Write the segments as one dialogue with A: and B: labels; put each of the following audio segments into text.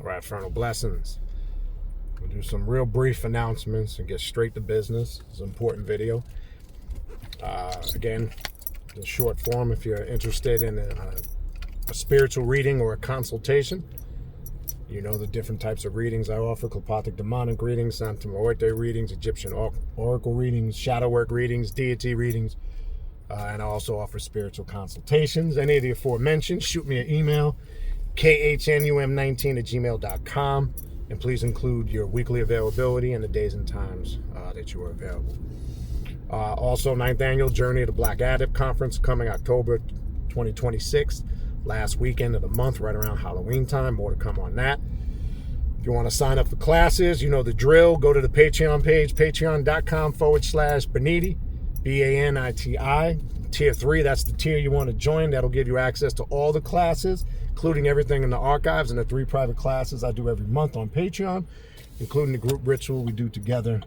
A: All right, Fraternal Blessings. We'll do some real brief announcements and get straight to business. It's an important video. Again, the short form if you're interested in a spiritual reading or a consultation. You know the different types of readings I offer: Klapothic demonic readings, Santa Muerte readings, Egyptian oracle readings, shadow work readings, deity readings, and I also offer spiritual consultations. Any of the aforementioned, shoot me an email, khnum19@gmail.com, and please include your weekly availability and the days and times that you are available. Also, 9th Annual Journey of the Black Adept Conference coming October 2026. Last weekend of the month, right around Halloween time. More to come on that. If you want to sign up for classes, you know the drill. Go to the Patreon page, patreon.com/Baniti, Baniti. Tier 3, that's the tier you want to join. That'll give you access to all the classes, including everything in the archives and the 3 private classes I do every month on Patreon, including the group ritual we do together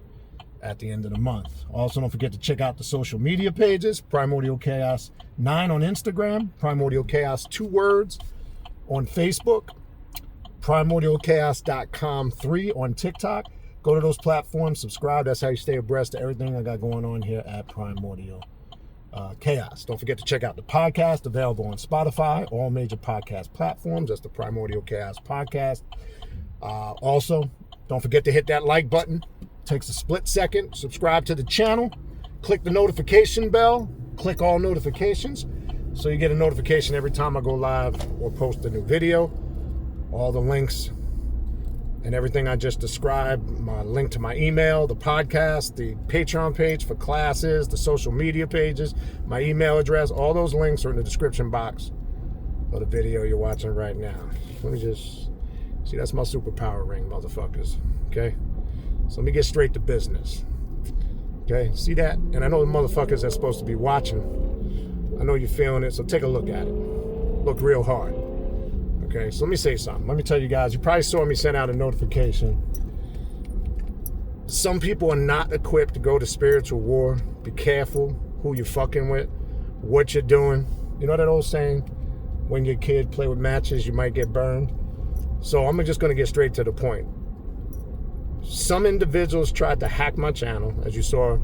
A: at the end of the month. Also, don't forget to check out the social media pages: Primordial Chaos 9 on Instagram, Primordial Chaos 2 words on Facebook, primordialchaos.com 3 on TikTok. Go to those platforms, subscribe. That's how you stay abreast of everything I got going on here at Primordial Chaos. Don't forget to check out the podcast, available on Spotify, all major podcast platforms. That's the Primordial Chaos podcast. Also, don't forget to hit that like button. Takes a split second. Subscribe to the channel. Click the notification bell. Click all notifications so you get a notification every time I go live or post a new video. All the links and everything I just described, my link to my email, the podcast, the Patreon page for classes, the social media pages, my email address, all those links are in the description box of the video you're watching right now. Let me just see, that's my superpower ring, motherfuckers. Okay? So let me get straight to business. Okay, see that? And I know the motherfuckers that's supposed to be watching, I know you're feeling it, so take a look at it. Look real hard. Okay, so let me say something. Let me tell you guys, you probably saw me send out a notification. Some people are not equipped to go to spiritual war. Be careful who you're fucking with, what you're doing. You know that old saying, when your kid play with matches, you might get burned? So I'm just gonna get straight to the point. Some individuals tried to hack my channel, as you saw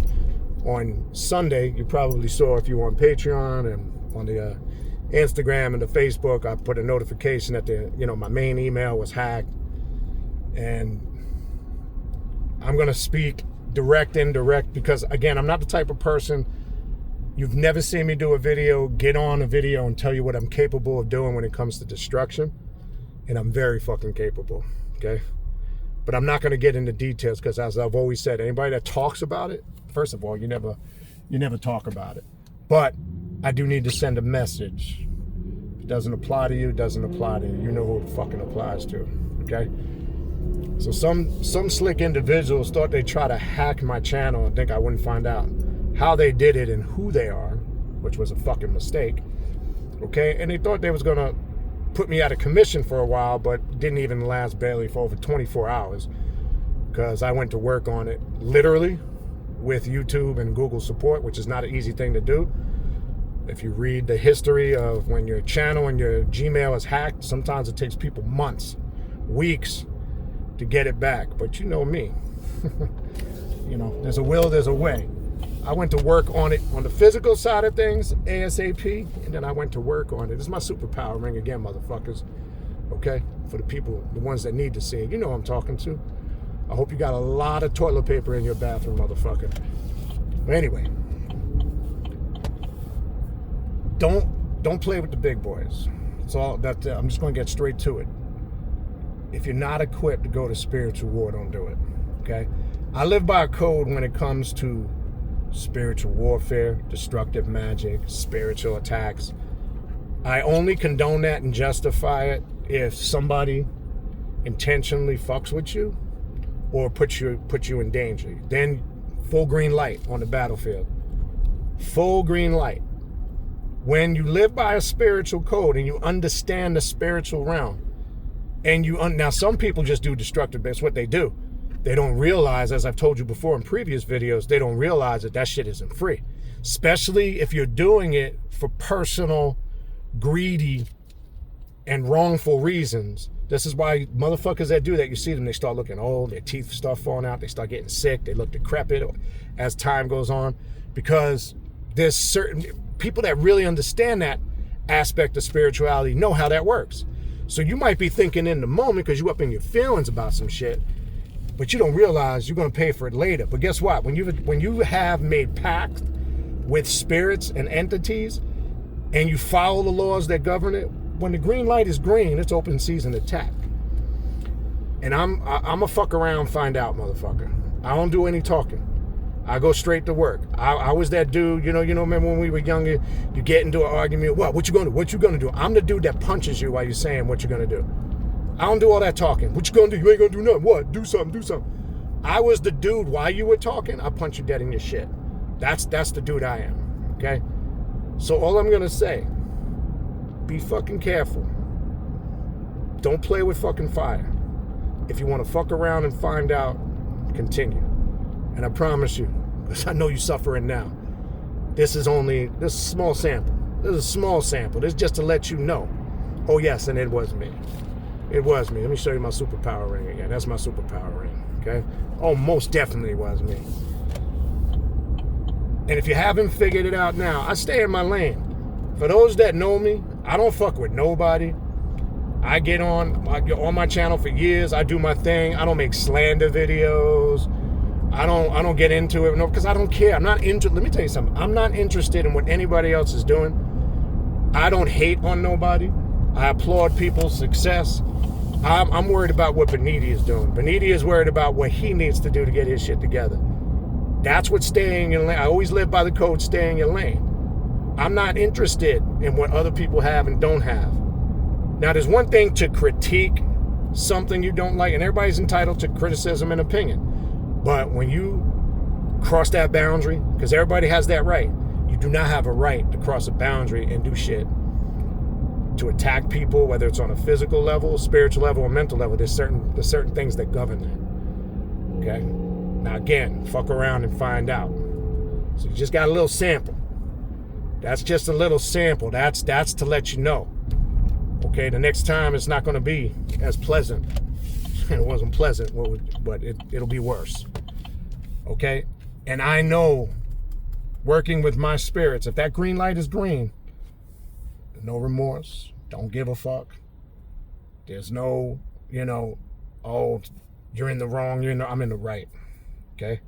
A: on Sunday. You probably saw if you were on Patreon and on the Instagram and the Facebook. I put a notification that my main email was hacked, and I'm gonna speak direct, indirect, because again, I'm not the type of person. You've never seen me do a video, get on a video, and tell you what I'm capable of doing when it comes to destruction, and I'm very fucking capable. Okay. But I'm not going to get into details because, as I've always said, anybody that talks about it, first of all, you never talk about it. But I do need to send a message. If it doesn't apply to you, it doesn't apply to you. You know who it fucking applies to. Okay? So some slick individuals thought they'd try to hack my channel and think I wouldn't find out how they did it and who they are, which was a fucking mistake. Okay? And they thought they was going to put me out of commission for a while, but didn't even last barely for over 24 hours because I went to work on it literally with YouTube and Google support, which is not an easy thing to do. If you read the history of when your channel and your Gmail is hacked, sometimes it takes people months, weeks to get it back. But you know me. There's a will, there's a way. I went to work on it on the physical side of things, ASAP, and then I went to work on it. This is my superpower ring again, motherfuckers. Okay? For the people, the ones that need to see it. You know who I'm talking to. I hope you got a lot of toilet paper in your bathroom, motherfucker. But anyway, don't play with the big boys. It's all that. I'm just going to get straight to it. If you're not equipped to go to spiritual war, don't do it. Okay? I live by a code when it comes to spiritual warfare, destructive magic, spiritual attacks. I only condone that and justify it if somebody intentionally fucks with you or put you in danger. Then full green light on the battlefield. Full green light. When you live by a spiritual code and you understand the spiritual realm, and now some people just do destructive. That's what they do. They don't realize, as I've told you before in previous videos, they don't realize that shit isn't free. Especially if you're doing it for personal, greedy, and wrongful reasons. This is why motherfuckers that do that, you see them, they start looking old, their teeth start falling out, they start getting sick, they look decrepit as time goes on, because there's certain people that really understand that aspect of spirituality know how that works. So you might be thinking in the moment because you up in your feelings about some shit, but you don't realize you're going to pay for it later. But guess what? When you have made pacts with spirits and entities and you follow the laws that govern it, when the green light is green, it's open season attack. And I'm a fuck around, find out, motherfucker. I don't do any talking. I go straight to work. I was that dude, you know, remember when we were younger, you get into an argument, what you gonna do? What you gonna do? I'm the dude that punches you while you're saying what you're gonna do. I don't do all that talking. What you gonna do? You ain't gonna do nothing. What? Do something. I was the dude while you were talking, I punch you dead in your shit. That's the dude I am, okay? So all I'm gonna say, be fucking careful. Don't play with fucking fire. If you want to fuck around and find out, continue. And I promise you, because I know you're suffering now, this is a small sample. This is a small sample. This is just to let you know. Oh yes, and it was me. It was me. Let me show you my superpower ring again. That's my superpower ring, okay? Oh, most definitely was me. And if you haven't figured it out now, I stay in my lane. For those that know me, I don't fuck with nobody. I get on my channel for years. I do my thing. I don't make slander videos. I don't get into it, no, because I don't care. Let me tell you something. I'm not interested in what anybody else is doing. I don't hate on nobody. I applaud people's success. I'm worried about what Baniti is doing. Baniti is worried about what he needs to do to get his shit together. That's what staying in lane. I always live by the code, stay in your lane. I'm not interested in what other people have and don't have. Now, there's one thing to critique something you don't like, and everybody's entitled to criticism and opinion. But when you cross that boundary, because everybody has that right, you do not have a right to cross a boundary and do shit to attack people, whether it's on a physical level, spiritual level, or mental level. There's certain things that govern that. Okay? Now, again, fuck around and find out. So you just got a little sample. That's just a little sample. That's to let you know. Okay, the next time it's not going to be as pleasant. It wasn't pleasant, but it'll be worse. Okay? And I know, working with my spirits, if that green light is green, no remorse, don't give a fuck. There's no, oh, you're in the wrong, I'm in the right. Okay?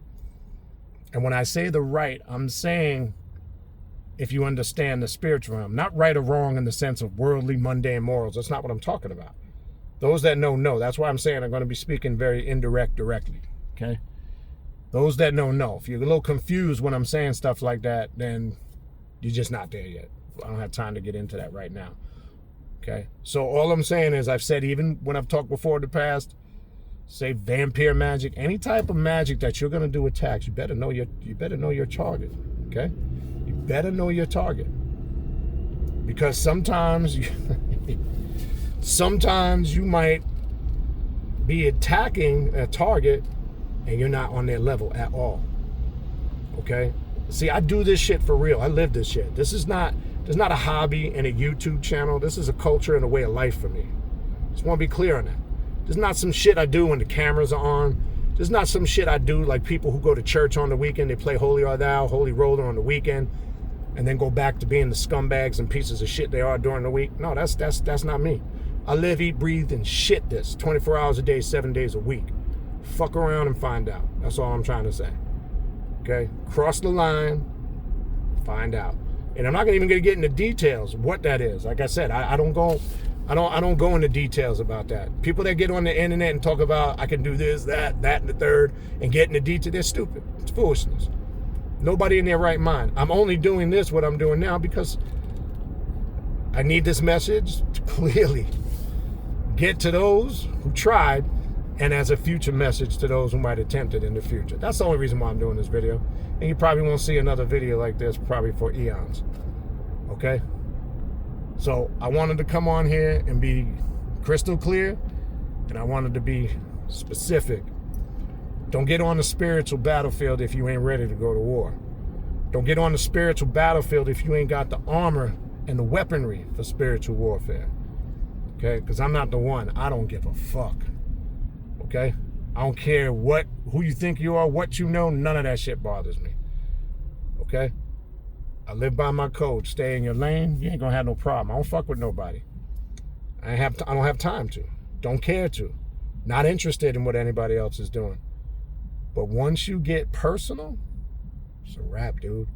A: And when I say the right, I'm saying, if you understand the spiritual realm, not right or wrong in the sense of worldly, mundane morals. That's not what I'm talking about. Those that know. That's why I'm saying I'm going to be speaking very directly. Okay? Those that know. If you're a little confused when I'm saying stuff like that, then you're just not there yet. I don't have time to get into that right now. Okay? So all I'm saying is, I've said, even when I've talked before in the past, say vampire magic, any type of magic that you're going to do attacks, you better know your target. Okay? You better know your target, because sometimes you might be attacking a target and you're not on their level at all. Okay? See, I do this shit for real. I live this shit. This is not a hobby and a YouTube channel. This is a culture and a way of life for me. Just want to be clear on that. This is not some shit I do when the cameras are on. This is not some shit I do like people who go to church on the weekend. They play Holy Art Thou, Holy Roller on the weekend, and then go back to being the scumbags and pieces of shit they are during the week. No, that's not me. I live, eat, breathe, and shit this 24 hours a day, 7 days a week. Fuck around and find out. That's all I'm trying to say. Okay? Cross the line, find out. And I'm not even going to get into details what that is. Like I said, I don't go into details about that. People that get on the internet and talk about I can do this, that, and the third, and get into detail, they're stupid. It's foolishness. Nobody in their right mind. I'm only doing this, what I'm doing now, because I need this message to clearly get to those who tried, and as a future message to those who might attempt it in the future. That's the only reason why I'm doing this video. And you probably won't see another video like this probably for eons. Okay? So I wanted to come on here and be crystal clear, and I wanted to be specific. Don't get on the spiritual battlefield if you ain't ready to go to war. Don't get on the spiritual battlefield if you ain't got the armor and the weaponry for spiritual warfare. Okay? Because I'm not the one. I don't give a fuck. Okay? I don't care who you think you are, what you know. None of that shit bothers me. Okay? I live by my code. Stay in your lane. You ain't gonna have no problem. I don't fuck with nobody. I don't have time to. Don't care to. Not interested in what anybody else is doing. But once you get personal, it's a wrap, dude.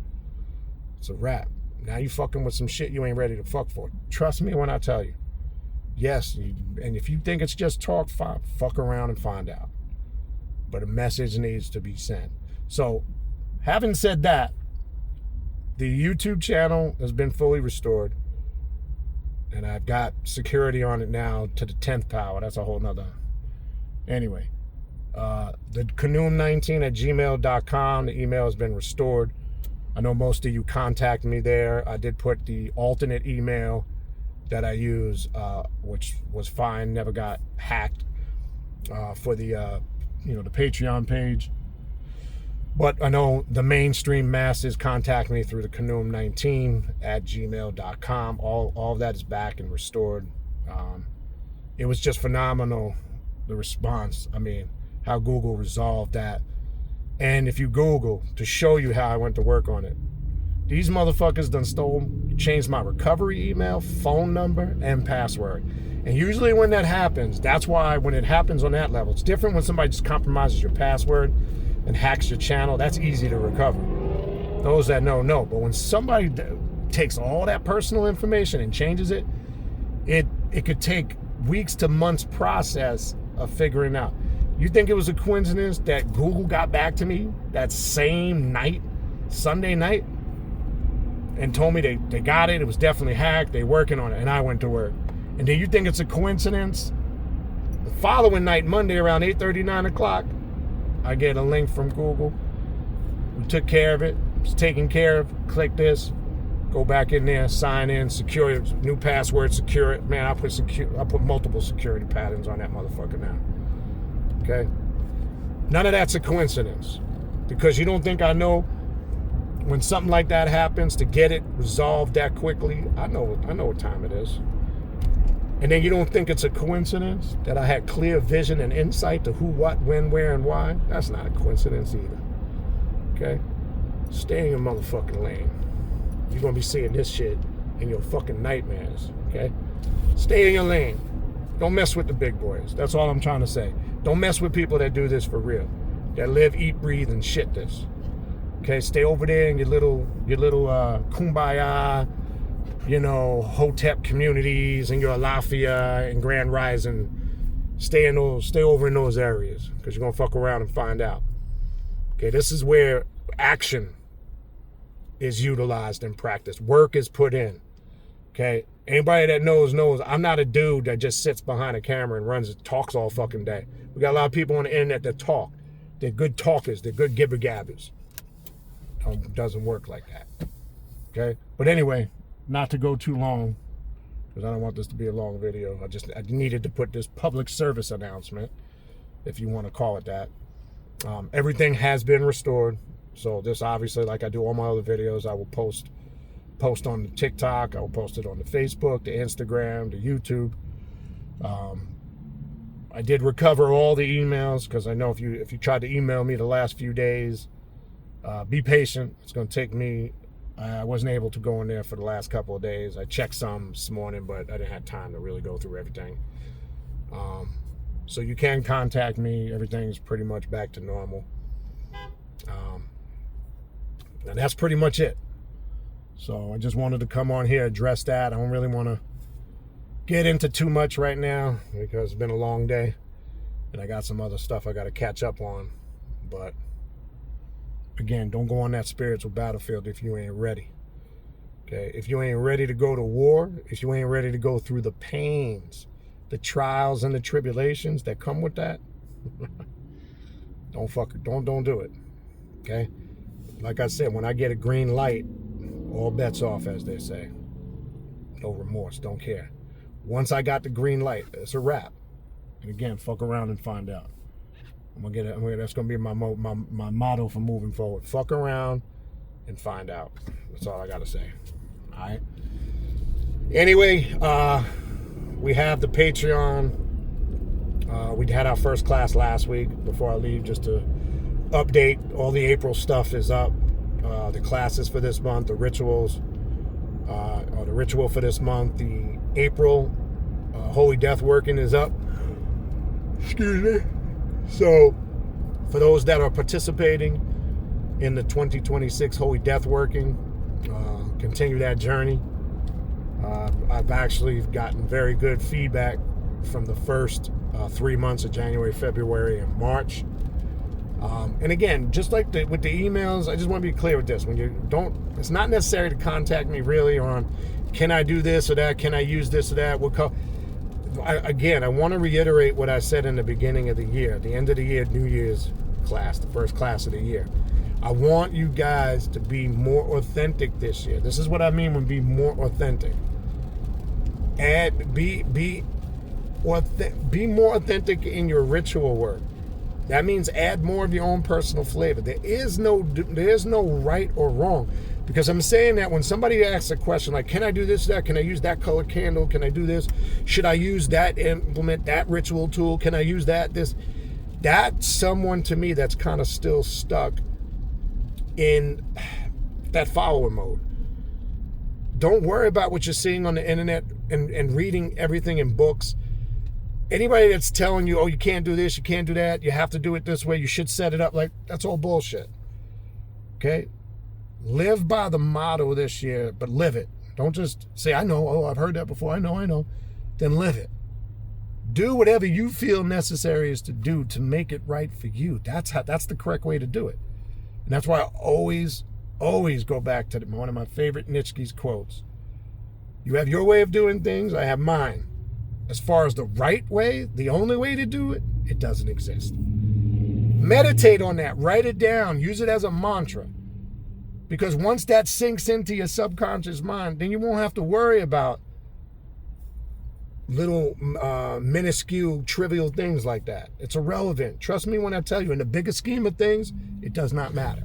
A: It's a wrap. Now you fucking with some shit you ain't ready to fuck for. Trust me when I tell you. Yes, and if you think it's just talk, fine, fuck around and find out. But a message needs to be sent. So, having said that, the YouTube channel has been fully restored. And I've got security on it now to the 10th power. That's a whole nother. Anyway, the Cashapp19@gmail.com, the email has been restored. I know most of you contact me there. I did put the alternate email that I use, which was fine, never got hacked, for the the Patreon page. But I know the mainstream masses contact me through the Cashapp19@gmail.com. All of that is back and restored. It was just phenomenal, the response. I mean, how Google resolved that. And if you Google to show you how I went to work on it, these motherfuckers done changed my recovery email, phone number, and password. And usually when that happens, that's why when it happens on that level, it's different when somebody just compromises your password and hacks your channel. That's easy to recover. Those that know. But when somebody takes all that personal information and changes it, it could take weeks to months process of figuring out. You think it was a coincidence that Google got back to me that same night, Sunday night, and told me they got it, it was definitely hacked, they working on it, and I went to work. And then you think it's a coincidence? The following night, Monday, around 8:30, 9 o'clock, I get a link from Google. We took care of it. It's taken care of. Click this. Go back in there, sign in, secure it, new password, secure it. Man, I put multiple security patterns on that motherfucker now. Okay? None of that's a coincidence. Because you don't think I know when something like that happens, to get it resolved that quickly. I know what time it is. And then you don't think it's a coincidence that I had clear vision and insight to who, what, when, where, and why? That's not a coincidence either. Okay? Stay in your motherfucking lane. You're going to be seeing this shit in your fucking nightmares. Okay? Stay in your lane. Don't mess with the big boys. That's all I'm trying to say. Don't mess with people that do this for real. That live, eat, breathe, and shit this. Okay? Stay over there in your little kumbaya, Hotep communities and your Alafia and Grand Rising. Stay over in those areas, because you're going to fuck around and find out. Okay, this is where action is utilized in practice. Work is put in. Okay, anybody that knows I'm not a dude that just sits behind a camera and talks all fucking day. We got a lot of people on the internet that talk. They're good talkers. They're good gibber-gabbers. It doesn't work like that. Okay, but anyway, not to go too long, because I don't want this to be a long video. I needed to put this public service announcement, if you want to call it that. Everything has been restored. So this, obviously, like I do all my other videos, I will post on the TikTok, I will post it on the Facebook, the Instagram, the YouTube. I did recover all the emails, because I know if you tried to email me the last few days, be patient. It's going to take me. I wasn't able to go in there for the last couple of days. I checked some this morning, but I didn't have time to really go through everything. So you can contact me. Everything's pretty much back to normal. And that's pretty much it. So I just wanted to come on here, address that. I don't really want to get into too much right now, because it's been a long day. And I got some other stuff I got to catch up on. But again, don't go on that spiritual battlefield if you ain't ready. Okay? If you ain't ready to go to war, if you ain't ready to go through the pains, the trials and the tribulations that come with that, don't do it. Okay? Like I said, when I get a green light, all bets off, as they say. No remorse, don't care. Once I got the green light, it's a wrap. And again, fuck around and find out. That's gonna be my motto for moving forward. Fuck around and find out. That's all I gotta say. All right. Anyway, we have the Patreon. We had our first class last week. Before I leave, just to update, all the April stuff is up. The classes for this month, the rituals, or the ritual for this month, the April Holy Death Working is up. Excuse me. So, for those that are participating in the 2026 Holy Death Working, continue that journey. I've actually gotten very good feedback from the first 3 months of January, February, and March. And again, just like with the emails, I just want to be clear with this. When you don't, it's not necessary to contact me really on, can I do this or that? Can I use this or that? I want to reiterate what I said in the beginning of the year, the end of the year, New Year's class, the first class of the year. I want you guys to be more authentic this year. This is what I mean when be more authentic. Be more authentic in your ritual work. That means add more of your own personal flavor. There is no right or wrong. Because I'm saying that when somebody asks a question like, can I do this, that? Can I use that color candle? Can I do this? Should I use that, implement that ritual tool? Can I use that, this? That's someone to me that's kind of still stuck in that follower mode. Don't worry about what you're seeing on the internet and reading everything in books. Anybody that's telling you, oh, you can't do this, you can't do that, you have to do it this way, you should set it up, like, that's all bullshit. Okay? Live by the motto this year, but live it. Don't just say, I know, oh, I've heard that before, I know. Then live it. Do whatever you feel necessary is to do to make it right for you. That's the correct way to do it. And that's why I always go back to one of my favorite Nietzsche's quotes. You have your way of doing things, I have mine. As far as the right way, the only way to do it, it doesn't exist. Meditate on that. Write it down. Use it as a mantra. Because once that sinks into your subconscious mind, then you won't have to worry about little minuscule, trivial things like that. It's irrelevant. Trust me when I tell you, in the bigger scheme of things, it does not matter.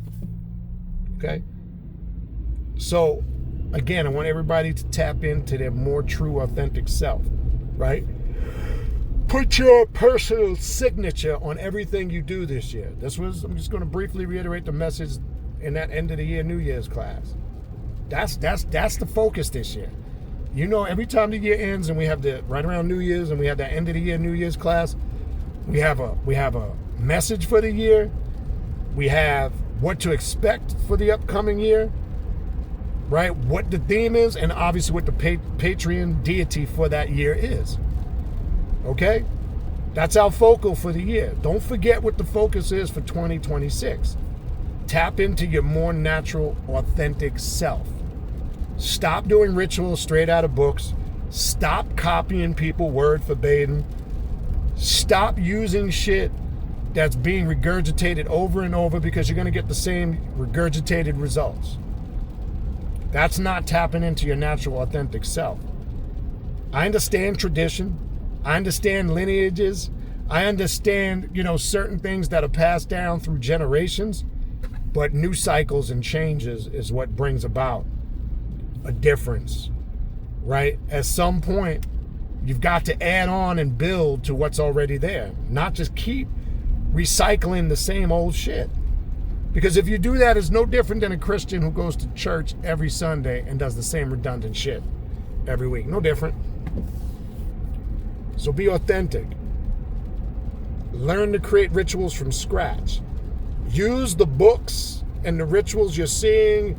A: Okay? So, again, I want everybody to tap into their more true, authentic self. Right? Put your personal signature on everything you do this year. I'm just going to briefly reiterate the message in that end of the year New Year's class. That's the focus this year. You know, every time the year ends and we have right around New Year's and we have that end of the year New Year's class, we have a message for the year. We have what to expect for the upcoming year. Right? What the theme is, and obviously what the Patreon deity for that year is. Okay? That's our focal for the year. Don't forget what the focus is for 2026. Tap into your more natural, authentic self. Stop doing rituals straight out of books. Stop copying people word verbatim. Stop using shit that's being regurgitated over and over because you're going to get the same regurgitated results. That's not tapping into your natural, authentic self. I understand tradition. I understand lineages. I understand, certain things that are passed down through generations. But new cycles and changes is what brings about a difference, right? At some point, you've got to add on and build to what's already there. Not just keep recycling the same old shit. Because if you do that, it's no different than a Christian who goes to church every Sunday and does the same redundant shit every week. No different. So be authentic. Learn to create rituals from scratch. Use the books and the rituals you're seeing,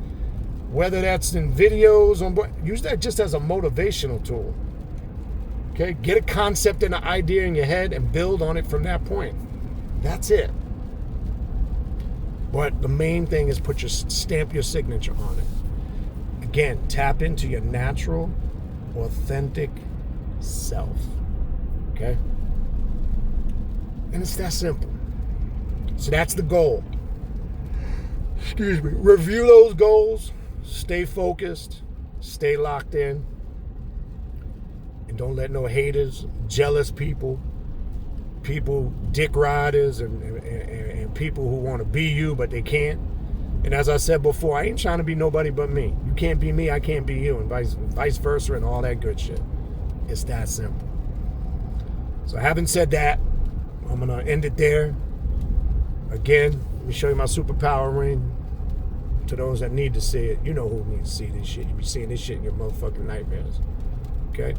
A: whether that's in videos, use that just as a motivational tool. Okay? Get a concept and an idea in your head and build on it from that point. That's it. But the main thing is stamp your signature on it. Again, tap into your natural, authentic self. Okay? And it's that simple. So that's the goal. Excuse me. Review those goals. Stay focused. Stay locked in. And don't let no haters, jealous people, dick riders, and people who want to be you, but they can't. And as I said before, I ain't trying to be nobody but me. You can't be me, I can't be you, and vice versa, and all that good shit. It's that simple. So having said that, I'm going to end it there. Again, let me show you my superpower ring. To those that need to see it, you know who needs to see this shit. You be seeing this shit in your motherfucking nightmares. Okay?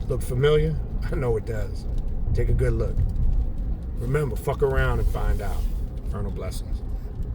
A: Look familiar? I know it does. Take a good look. Remember, fuck around and find out. Infernal blessings.